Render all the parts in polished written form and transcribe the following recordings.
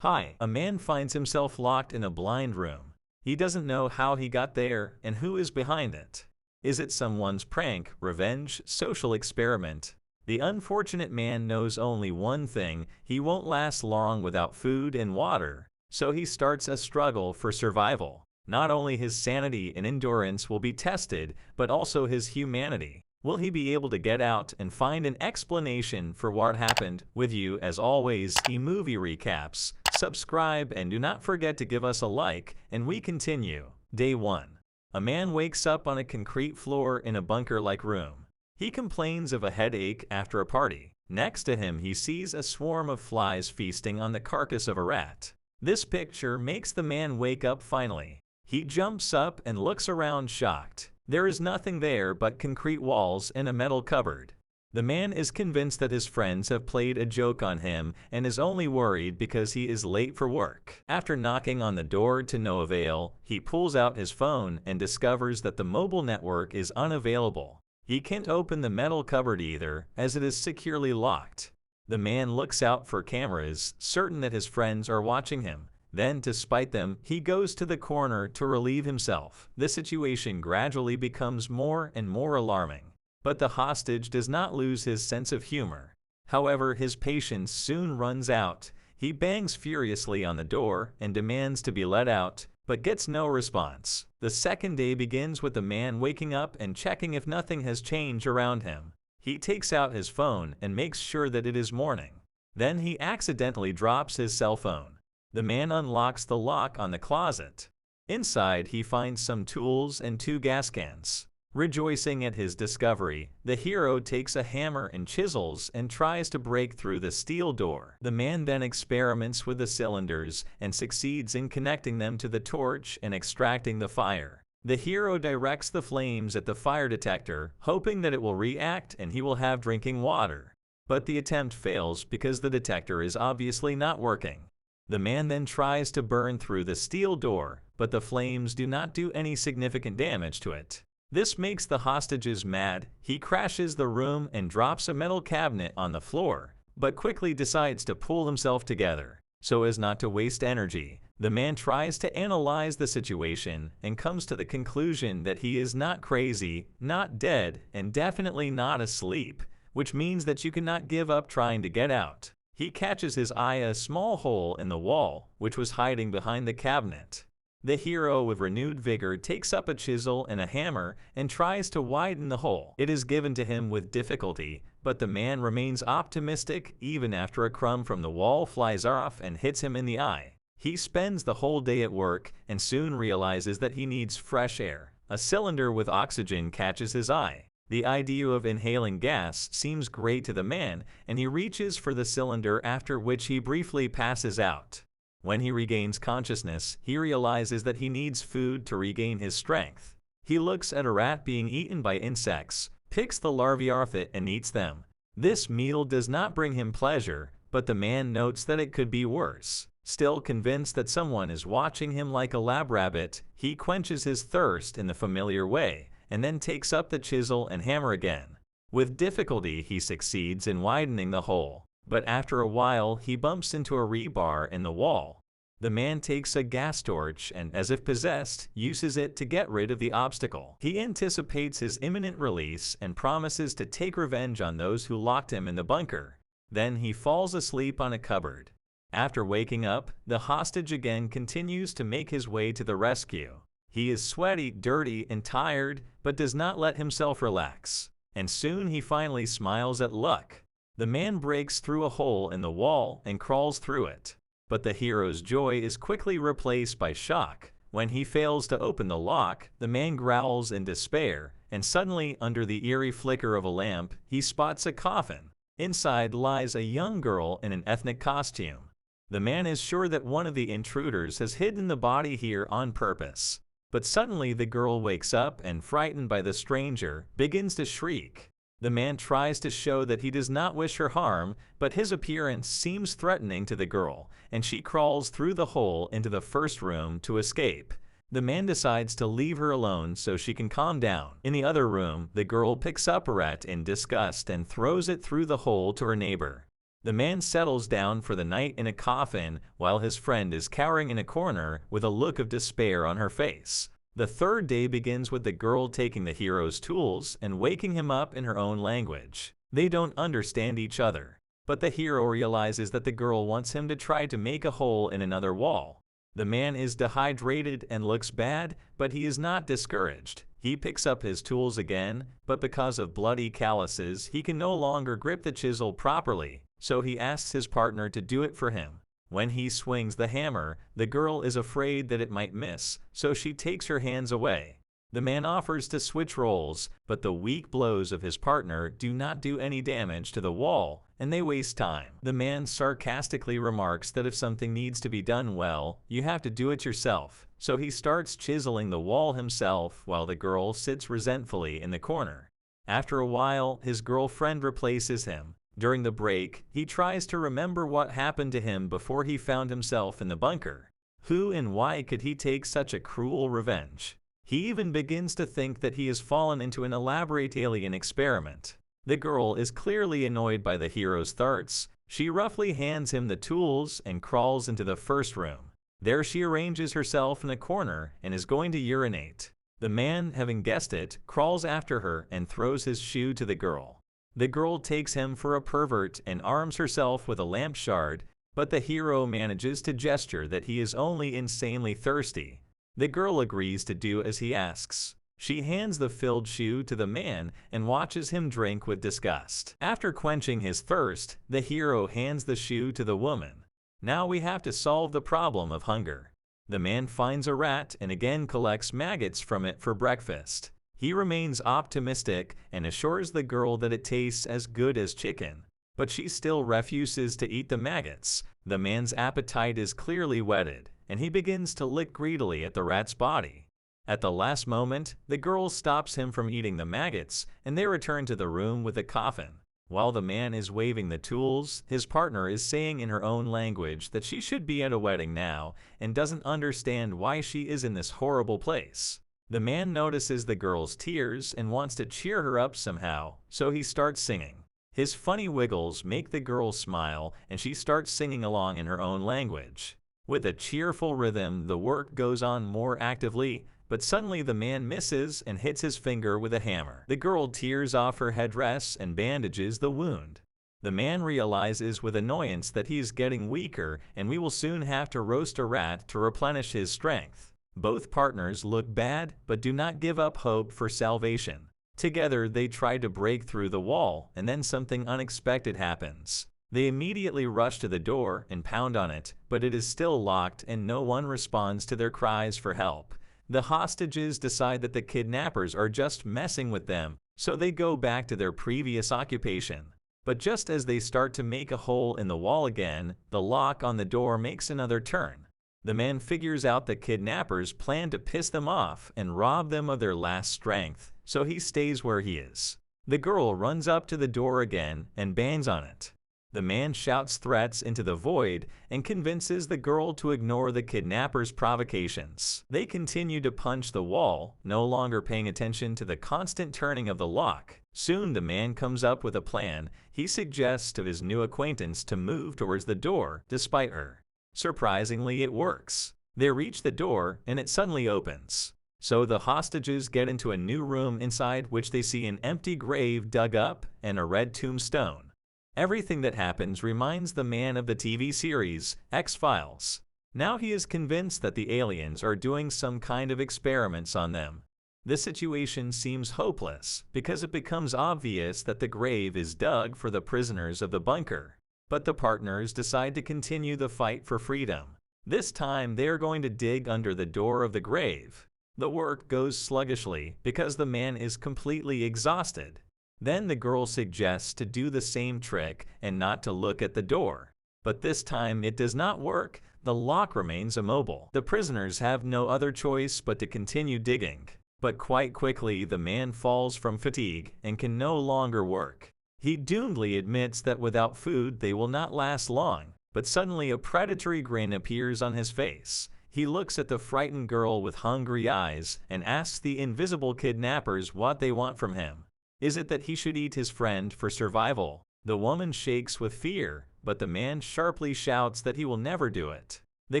Hi, a man finds himself locked in a blind room. He doesn't know how he got there and who is behind it. Is it someone's prank, revenge, social experiment? The unfortunate man knows only one thing: he won't last long without food and water, so he starts a struggle for survival. Not only his sanity and endurance will be tested, but also his humanity. Will he be able to get out and find an explanation for what happened? With you, as always, eMovie Recaps. Subscribe and do not forget to give us a like, and we continue. Day 1. A man wakes up on a concrete floor in a bunker-like room. He complains of a headache after a party. Next to him, he sees a swarm of flies feasting on the carcass of a rat. This picture makes the man wake up finally. He jumps up and looks around shocked. There is nothing there but concrete walls and a metal cupboard. The man is convinced that his friends have played a joke on him and is only worried because he is late for work. After knocking on the door to no avail, he pulls out his phone and discovers that the mobile network is unavailable. He can't open the metal cupboard either, as it is securely locked. The man looks out for cameras, certain that his friends are watching him. Then, to spite them, he goes to the corner to relieve himself. The situation gradually becomes more and more alarming. But the hostage does not lose his sense of humor. However, his patience soon runs out. He bangs furiously on the door and demands to be let out, but gets no response. The second day begins with the man waking up and checking if nothing has changed around him. He takes out his phone and makes sure that it is morning. Then he accidentally drops his cell phone. The man unlocks the lock on the closet. Inside, he finds some tools and 2 gas cans. Rejoicing at his discovery, the hero takes a hammer and chisels and tries to break through the steel door. The man then experiments with the cylinders and succeeds in connecting them to the torch and extracting the fire. The hero directs the flames at the fire detector, hoping that it will react and he will have drinking water. But the attempt fails because the detector is obviously not working. The man then tries to burn through the steel door, but the flames do not do any significant damage to it. This makes the hostages mad. He crashes the room and drops a metal cabinet on the floor, but quickly decides to pull himself together. So as not to waste energy, the man tries to analyze the situation and comes to the conclusion that he is not crazy, not dead, and definitely not asleep, which means that you cannot give up trying to get out. He catches his eye a small hole in the wall, which was hiding behind the cabinet. The hero, with renewed vigor, takes up a chisel and a hammer and tries to widen the hole. It is given to him with difficulty, but the man remains optimistic even after a crumb from the wall flies off and hits him in the eye. He spends the whole day at work and soon realizes that he needs fresh air. A cylinder with oxygen catches his eye. The idea of inhaling gas seems great to the man, and he reaches for the cylinder, after which he briefly passes out. When he regains consciousness, he realizes that he needs food to regain his strength. He looks at a rat being eaten by insects, picks the larvae off it and eats them. This meal does not bring him pleasure, but the man notes that it could be worse. Still convinced that someone is watching him like a lab rabbit, he quenches his thirst in the familiar way, and then takes up the chisel and hammer again. With difficulty, he succeeds in widening the hole. But after a while, he bumps into a rebar in the wall. The man takes a gas torch and, as if possessed, uses it to get rid of the obstacle. He anticipates his imminent release and promises to take revenge on those who locked him in the bunker. Then he falls asleep on a cupboard. After waking up, the hostage again continues to make his way to the rescue. He is sweaty, dirty, and tired, but does not let himself relax. And soon he finally smiles at luck. The man breaks through a hole in the wall and crawls through it. But the hero's joy is quickly replaced by shock. When he fails to open the lock, the man growls in despair, and suddenly, under the eerie flicker of a lamp, he spots a coffin. Inside lies a young girl in an ethnic costume. The man is sure that one of the intruders has hidden the body here on purpose. But suddenly the girl wakes up and, frightened by the stranger, begins to shriek. The man tries to show that he does not wish her harm, but his appearance seems threatening to the girl, and she crawls through the hole into the first room to escape. The man decides to leave her alone so she can calm down. In the other room, the girl picks up a rat in disgust and throws it through the hole to her neighbor. The man settles down for the night in a coffin while his friend is cowering in a corner with a look of despair on her face. The third day begins with the girl taking the hero's tools and waking him up in her own language. They don't understand each other, but the hero realizes that the girl wants him to try to make a hole in another wall. The man is dehydrated and looks bad, but he is not discouraged. He picks up his tools again, but because of bloody calluses, he can no longer grip the chisel properly, so he asks his partner to do it for him. When he swings the hammer, the girl is afraid that it might miss, so she takes her hands away. The man offers to switch roles, but the weak blows of his partner do not do any damage to the wall, and they waste time. The man sarcastically remarks that if something needs to be done well, you have to do it yourself, so he starts chiseling the wall himself while the girl sits resentfully in the corner. After a while, his girlfriend replaces him. During the break, he tries to remember what happened to him before he found himself in the bunker. Who and why could he take such a cruel revenge? He even begins to think that he has fallen into an elaborate alien experiment. The girl is clearly annoyed by the hero's thoughts. She roughly hands him the tools and crawls into the first room. There she arranges herself in a corner and is going to urinate. The man, having guessed it, crawls after her and throws his shoe to the girl. The girl takes him for a pervert and arms herself with a lamp shard, but the hero manages to gesture that he is only insanely thirsty. The girl agrees to do as he asks. She hands the filled shoe to the man and watches him drink with disgust. After quenching his thirst, the hero hands the shoe to the woman. Now we have to solve the problem of hunger. The man finds a rat and again collects maggots from it for breakfast. He remains optimistic and assures the girl that it tastes as good as chicken, but she still refuses to eat the maggots. The man's appetite is clearly whetted, and he begins to lick greedily at the rat's body. At the last moment, the girl stops him from eating the maggots, and they return to the room with the coffin. While the man is waving the tools, his partner is saying in her own language that she should be at a wedding now and doesn't understand why she is in this horrible place. The man notices the girl's tears and wants to cheer her up somehow, so he starts singing. His funny wiggles make the girl smile, and she starts singing along in her own language. With a cheerful rhythm, the work goes on more actively, but suddenly the man misses and hits his finger with a hammer. The girl tears off her headdress and bandages the wound. The man realizes with annoyance that he is getting weaker and we will soon have to roast a rat to replenish his strength. Both partners look bad but do not give up hope for salvation. Together they try to break through the wall, and then something unexpected happens. They immediately rush to the door and pound on it, but it is still locked and no one responds to their cries for help. The hostages decide that the kidnappers are just messing with them, so they go back to their previous occupation. But just as they start to make a hole in the wall again, the lock on the door makes another turn. The man figures out the kidnappers plan to piss them off and rob them of their last strength, so he stays where he is. The girl runs up to the door again and bangs on it. The man shouts threats into the void and convinces the girl to ignore the kidnappers' provocations. They continue to punch the wall, no longer paying attention to the constant turning of the lock. Soon the man comes up with a plan. He suggests to his new acquaintance to move towards the door, despite her. Surprisingly, it works. They reach the door and it suddenly opens. So the hostages get into a new room inside which they see an empty grave dug up and a red tombstone. Everything that happens reminds the man of the TV series, X-Files. Now he is convinced that the aliens are doing some kind of experiments on them. The situation seems hopeless because it becomes obvious that the grave is dug for the prisoners of the bunker. But the partners decide to continue the fight for freedom. This time they are going to dig under the door of the grave. The work goes sluggishly because the man is completely exhausted. Then the girl suggests to do the same trick and not to look at the door. But this time it does not work. The lock remains immobile. The prisoners have no other choice but to continue digging. But quite quickly the man falls from fatigue and can no longer work. He doomedly admits that without food they will not last long. But suddenly a predatory grin appears on his face. He looks at the frightened girl with hungry eyes and asks the invisible kidnappers what they want from him. Is it that he should eat his friend for survival? The woman shakes with fear, but the man sharply shouts that he will never do it. The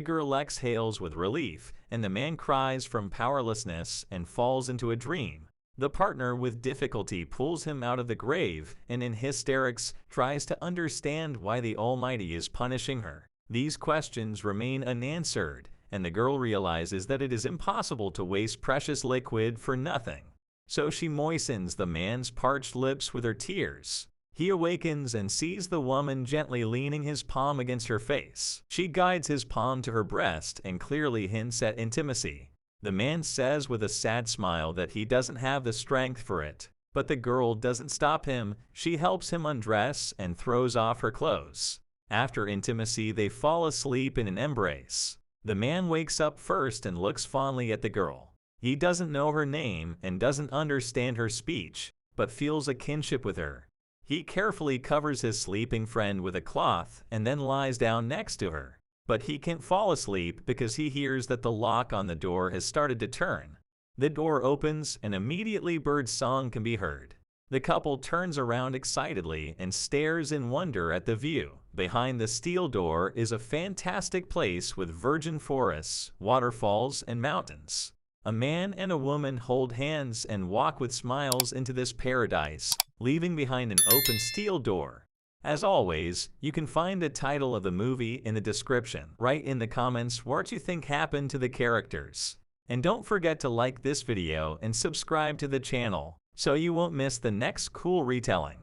girl exhales with relief, and the man cries from powerlessness and falls into a dream. The partner with difficulty pulls him out of the grave and in hysterics tries to understand why the Almighty is punishing her. These questions remain unanswered, and the girl realizes that it is impossible to waste precious liquid for nothing. So she moistens the man's parched lips with her tears. He awakens and sees the woman gently leaning his palm against her face. She guides his palm to her breast and clearly hints at intimacy. The man says with a sad smile that he doesn't have the strength for it. But the girl doesn't stop him. She helps him undress and throws off her clothes. After intimacy, they fall asleep in an embrace. The man wakes up first and looks fondly at the girl. He doesn't know her name and doesn't understand her speech, but feels a kinship with her. He carefully covers his sleeping friend with a cloth and then lies down next to her. But he can't fall asleep because he hears that the lock on the door has started to turn. The door opens and immediately bird song can be heard. The couple turns around excitedly and stares in wonder at the view. Behind the steel door is a fantastic place with virgin forests, waterfalls, and mountains. A man and a woman hold hands and walk with smiles into this paradise, leaving behind an open steel door. As always, you can find the title of the movie in the description. Write in the comments what you think happened to the characters. And don't forget to like this video and subscribe to the channel so you won't miss the next cool retelling.